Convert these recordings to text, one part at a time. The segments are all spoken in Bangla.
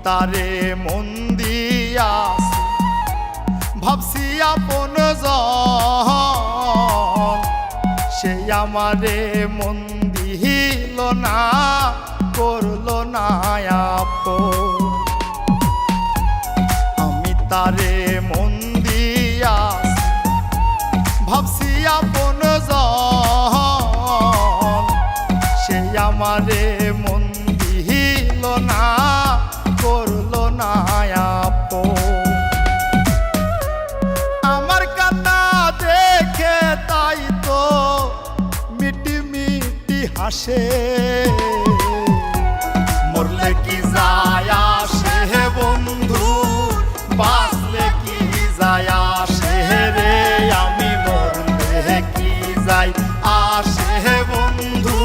তারে মন দিয়াছি ভাবছি আপন জন, সে আমারে মন দিল না, করলো না আপন। আমি তারে মন দিয়াছি ভাবছি আপন জন, সে আমারে মন দিল না, করলো না আপন। আমার কান্না দেখে তাই তো মিটি মিটি হাসে, মরলে কি যায় আসে বন্ধু, বাঁচলে কি যায় আসে রে, আমি মরলে কি যায় আসে বন্ধু,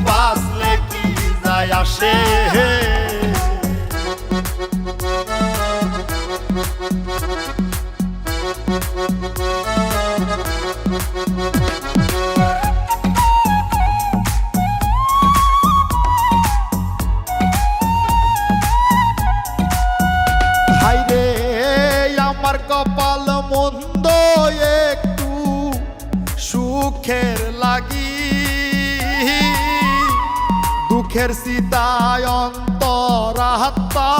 বাঁচলে কি যায় আসে। হায়রে আমার কপাল মন্দ একটু সুখের লাগি, দুঃখের সীতায় অন্তরাত্মা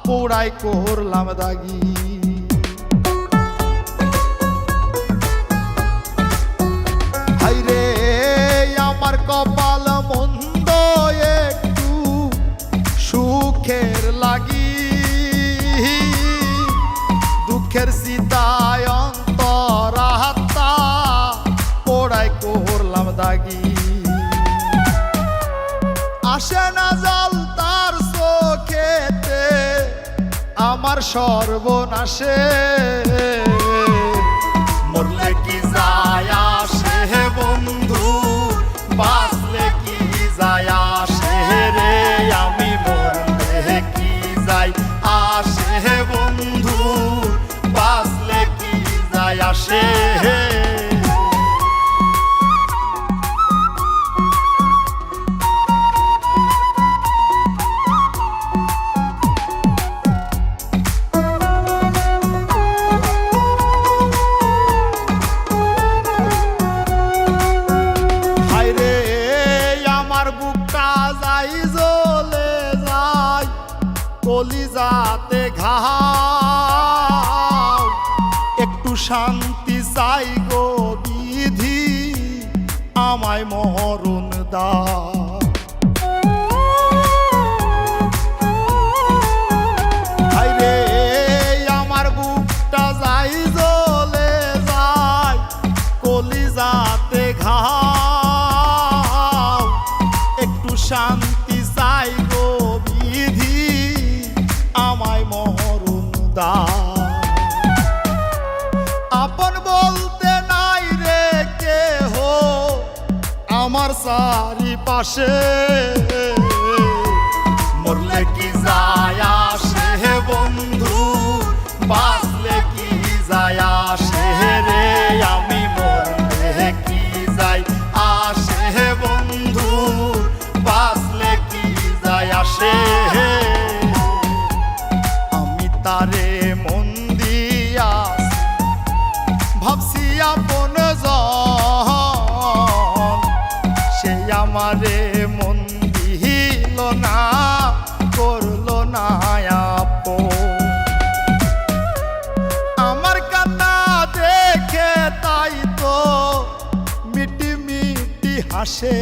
পোড়াই করলাম দাগি। হায়রে আমার কপাল মন্দ একটু সুখের লাগি, দুঃখের সীতায় অন্তরাত্মা পোড়াই করলাম দাগি। আসে না জল তার চোখেতে আমার সর্বনাশে, মরলে কি যায় আসে বন্ধু, বাঁচলে কি যায় আসে রে, আমি মরলে কি যায় আসে বন্ধু, বাঁচলে কি যায় আসে। কলিজাতে ঘাও একটু শান্তি চাই গো বিধি, আমায় মরণ দাও। হায়রে আমার বুকটা যাই জ্বলে যায়, কলিজাতে ঘাও একটু শান্তি চাই গো বিধি, আমায় মরণ দাও। আপন বলতে নাই রে কেহ আমার চারিপাশে, মরলে কি যায় আসে বন্ধু, বাঁচলে কি যায় আসে রে, আমি মরলে কি যায় আসে বন্ধু, বাঁচলে কি যায় আসে। তারে মন দিয়াছি ভাবছি আপন জন, সে আমারে মন দিল না, করলো না আপন। আমার কান্না দেখে তাই তো মিটি মিটি হাসে।